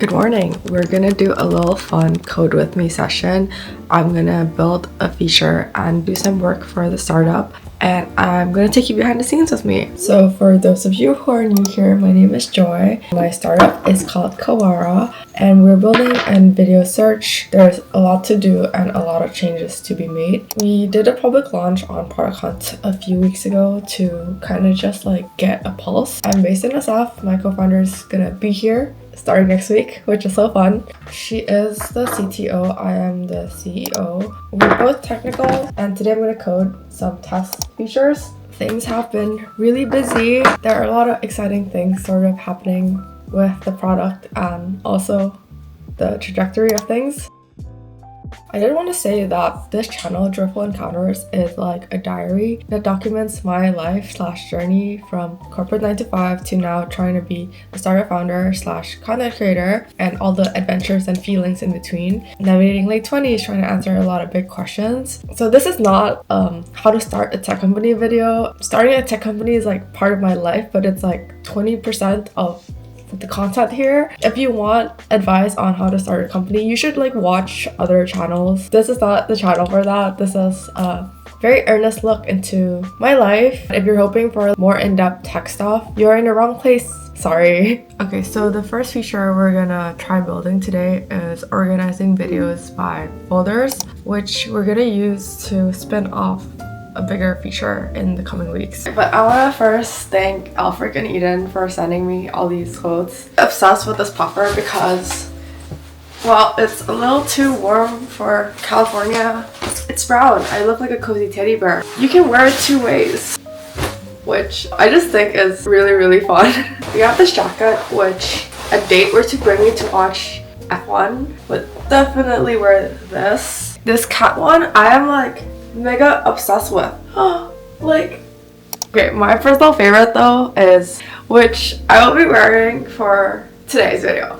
Good morning. We're gonna do a little fun code with me session. I'm gonna build a feature and do some work for the startup, and I'm gonna take you behind the scenes with me. So for those of you who are new here, my name is Joy. My startup is called Kawara, and we're building a video search. There's a lot to do and a lot of changes to be made. We did a public launch on Product Hunt a few weeks ago to kind of just like get a pulse. I'm based in SF. My co-founder is gonna be here starting next week, which is so fun. She is the CTO, I am the CEO. We're both technical, and today I'm going to code some test features. Things have been really busy. There are a lot of exciting things sort of happening with the product and also the trajectory of things. I did want to say that this channel, Joyful Encounters, is like a diary that documents my life/journey from corporate 9 to 5 to now trying to be a startup founder/content creator and all the adventures and feelings in between. Navigating late 20s, trying to answer a lot of big questions. So this is not how to start a tech company video. Starting a tech company is like part of my life, but it's like 20% of the content here. If you want advice on how to start a company, you should like watch other channels. This is not the channel for that. This is a very earnest look into my life. If you're hoping for more in-depth tech stuff, you're in the wrong place. Sorry. Okay, so the first feature we're gonna try building today is organizing videos by folders, which we're gonna use to spin off a bigger feature in the coming weeks. But I want to first thank Alfred and Eden for sending me all these clothes. I'm obsessed with this puffer because, well, it's a little too warm for California. It's brown. I look like a cozy teddy bear. You can wear it two ways, which I just think is really, really fun. We got this jacket, which a date were to bring me to watch F1 would definitely wear this. This cat one, I am like mega obsessed with. Like, okay, my personal favorite though is, which I will be wearing for today's video.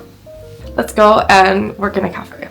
Let's go and work in a cafe.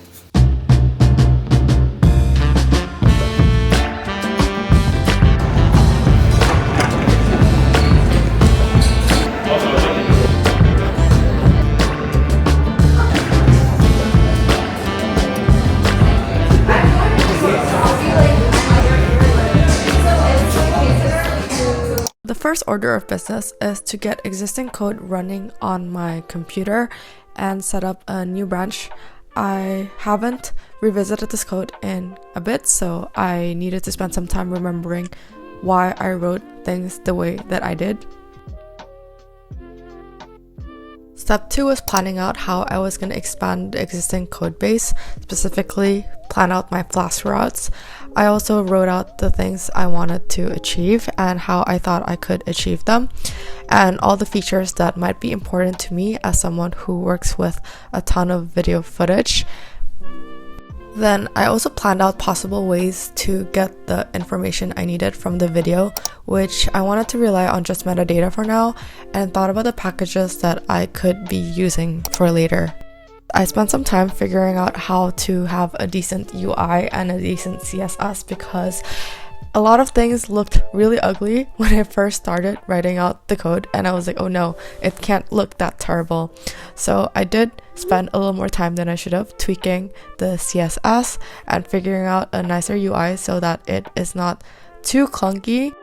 The first order of business is to get existing code running on my computer and set up a new branch. I haven't revisited this code in a bit, so I needed to spend some time remembering why I wrote things the way that I did. Step 2 was planning out how I was going to expand the existing code base, specifically plan out my Flask routes. I also wrote out the things I wanted to achieve and how I thought I could achieve them, and all the features that might be important to me as someone who works with a ton of video footage. Then I also planned out possible ways to get the information I needed from the video, which I wanted to rely on just metadata for now, and thought about the packages that I could be using for later. I spent some time figuring out how to have a decent UI and a decent CSS because a lot of things looked really ugly when I first started writing out the code, and I was like, oh no, it can't look that terrible. So I did spend a little more time than I should have tweaking the CSS and figuring out a nicer UI so that it is not too clunky.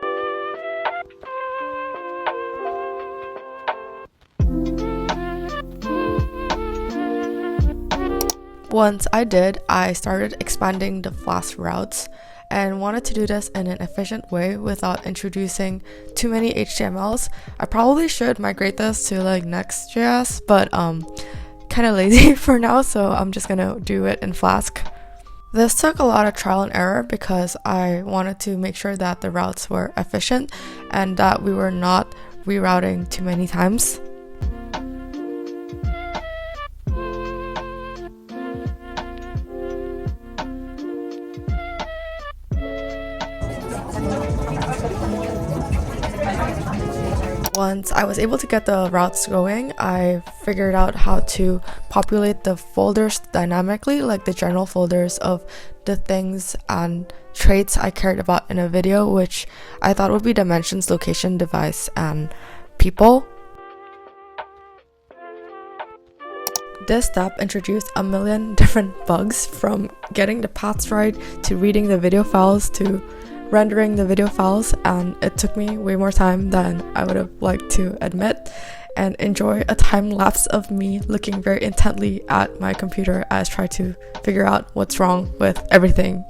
Once I did, I started expanding the Flask routes and wanted to do this in an efficient way without introducing too many HTMLs. I probably should migrate this to like Next.js, but kind of lazy for now, so I'm just gonna do it in Flask. This took a lot of trial and error because I wanted to make sure that the routes were efficient and that we were not rerouting too many times. Once I was able to get the routes going, I figured out how to populate the folders dynamically, like the general folders of the things and traits I cared about in a video, which I thought would be dimensions, location, device, and people. This step introduced a million different bugs, from getting the paths right to reading the video files to rendering the video files, and it took me way more time than I would have liked to admit. And enjoy a time lapse of me looking very intently at my computer as I try to figure out what's wrong with everything.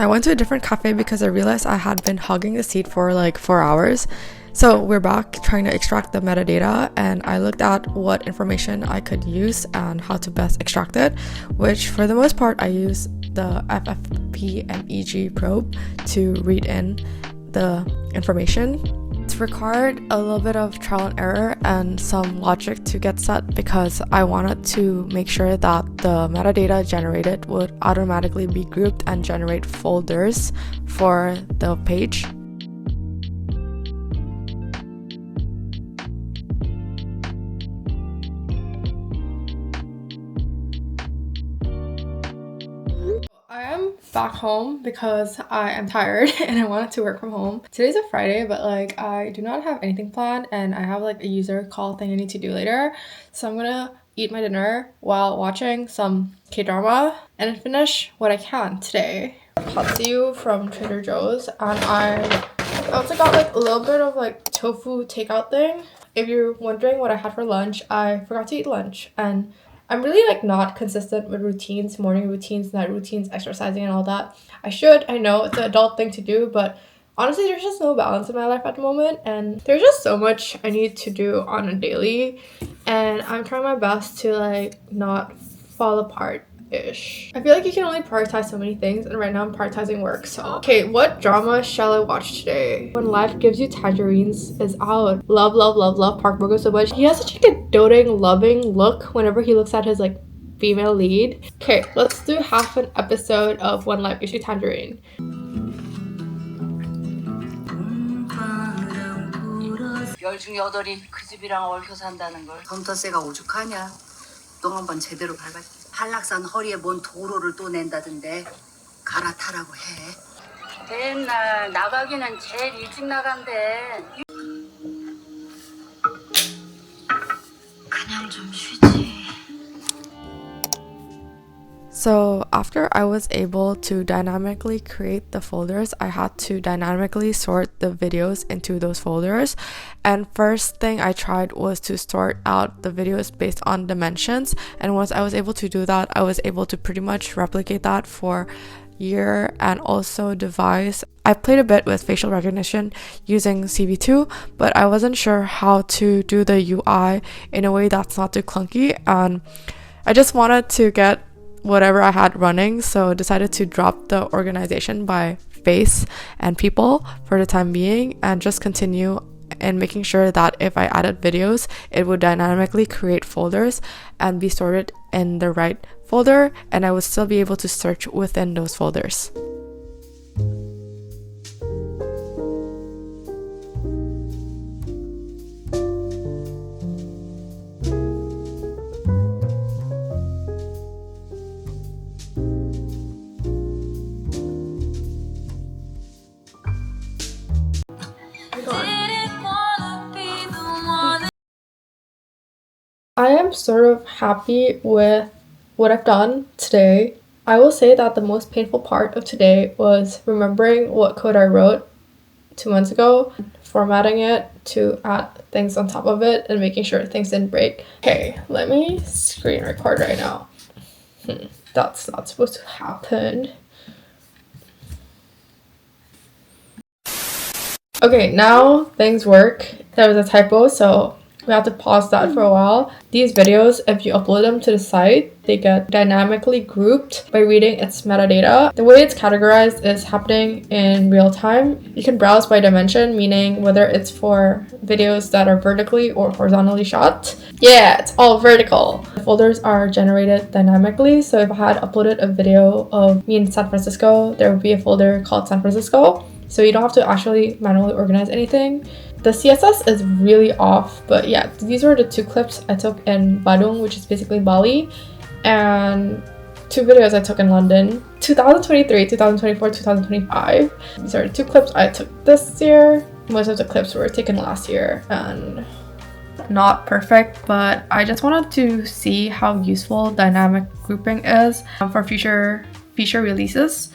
I went to a different cafe because I realized I had been hogging the seat for like 4 hours. So we're back trying to extract the metadata, and I looked at what information I could use and how to best extract it, which for the most part I use the FFPMEG probe to read in the information. It's required a little bit of trial and error and some logic to get set, because I wanted to make sure that the metadata generated would automatically be grouped and generate folders for the page. I am back home because I am tired and I wanted to work from home. Today's a Friday, but like I do not have anything planned, and I have like a user call thing I need to do later. So I'm gonna eat my dinner while watching some K-drama and finish what I can today. Patsu from Trader Joe's, and I also got like a little bit of like tofu takeout thing. If you're wondering what I had for lunch, I forgot to eat lunch, and I'm really like not consistent with routines, morning routines, night routines, exercising and all that. I know it's an adult thing to do, but honestly there's just no balance in my life at the moment, and there's just so much I need to do on a daily, and I'm trying my best to like not fall apart-ish. I feel like you can only prioritize so many things, and right now I'm prioritizing work. So okay, what drama shall I watch today? When Life Gives You Tangerines is out. Love Park Bo-gum so much. He has such like a doting, loving look whenever he looks at his like female lead. Okay, let's do half an episode of When Life Gives You Tangerine. 열 중 여덟이 그 집이랑 얽혀 산다는 걸. 검터세가 오죽하냐? 똥 한번 제대로 밟았지. 한락산 허리에 뭔 도로를 또 낸다던데. 갈아타라고 해. 맨날 나가기는 제일 일찍 나간대. 그냥 좀 쉬지. So after I was able to dynamically create the folders, I had to dynamically sort the videos into those folders. And first thing I tried was to sort out the videos based on dimensions. And once I was able to do that, I was able to pretty much replicate that for year and also device. I played a bit with facial recognition using CV2, but I wasn't sure how to do the UI in a way that's not too clunky. And I just wanted to get whatever I had running, so decided to drop the organization by face and people for the time being, and just continue in making sure that if I added videos, it would dynamically create folders and be sorted in the right folder, and I would still be able to search within those folders. I am sort of happy with what I've done today. I will say that the most painful part of today was remembering what code I wrote 2 months ago, formatting it to add things on top of it, and making sure things didn't break. Okay, let me screen record right now. That's not supposed to happen. Okay, now things work. There was a typo, so we have to pause that for a while. These videos, if you upload them to the site, they get dynamically grouped by reading its metadata. The way it's categorized is happening in real time. You can browse by dimension, meaning whether it's for videos that are vertically or horizontally shot. Yeah, it's all vertical. The folders are generated dynamically, so if I had uploaded a video of me in San Francisco, there would be a folder called San Francisco. so you don't have to actually manually organize anything. The CSS is really off, but yeah, these were the 2 clips I took in Badung, which is basically Bali, and 2 videos I took in London, 2023, 2024, 2025. These are the 2 clips I took this year. Most of the clips were taken last year and not perfect, but I just wanted to see how useful dynamic grouping is for future feature releases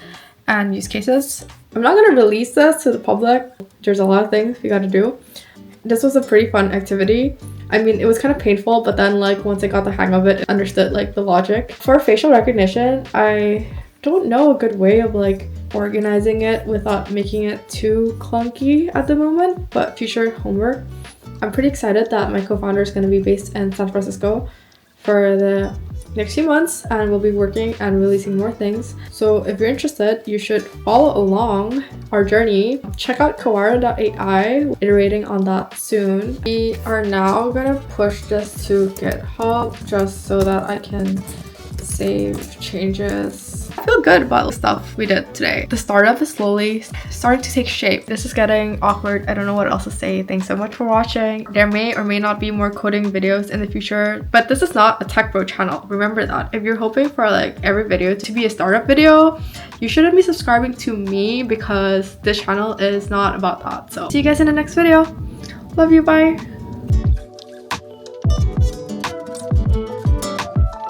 and use cases. I'm not gonna release this to the public. There's a lot of things we gotta do. This was a pretty fun activity. I mean, it was kind of painful, but then like once I got the hang of it, I understood like the logic. For facial recognition, I don't know a good way of like organizing it without making it too clunky at the moment, but future homework. I'm pretty excited that my co-founder is going to be based in San Francisco for the next few months, and we'll be working and releasing more things. So if you're interested, you should follow along our journey. Check out Kawara.ai, iterating on that soon. We are now going to push this to GitHub just so that I can save changes. I feel good about the stuff we did today. The startup is slowly starting to take shape. This is getting awkward. I don't know what else to say. Thanks so much for watching. There may or may not be more coding videos in the future, but this is not a tech bro channel. Remember that. If you're hoping for like every video to be a startup video, you shouldn't be subscribing to me because this channel is not about that. So see you guys in the next video. Love you, bye.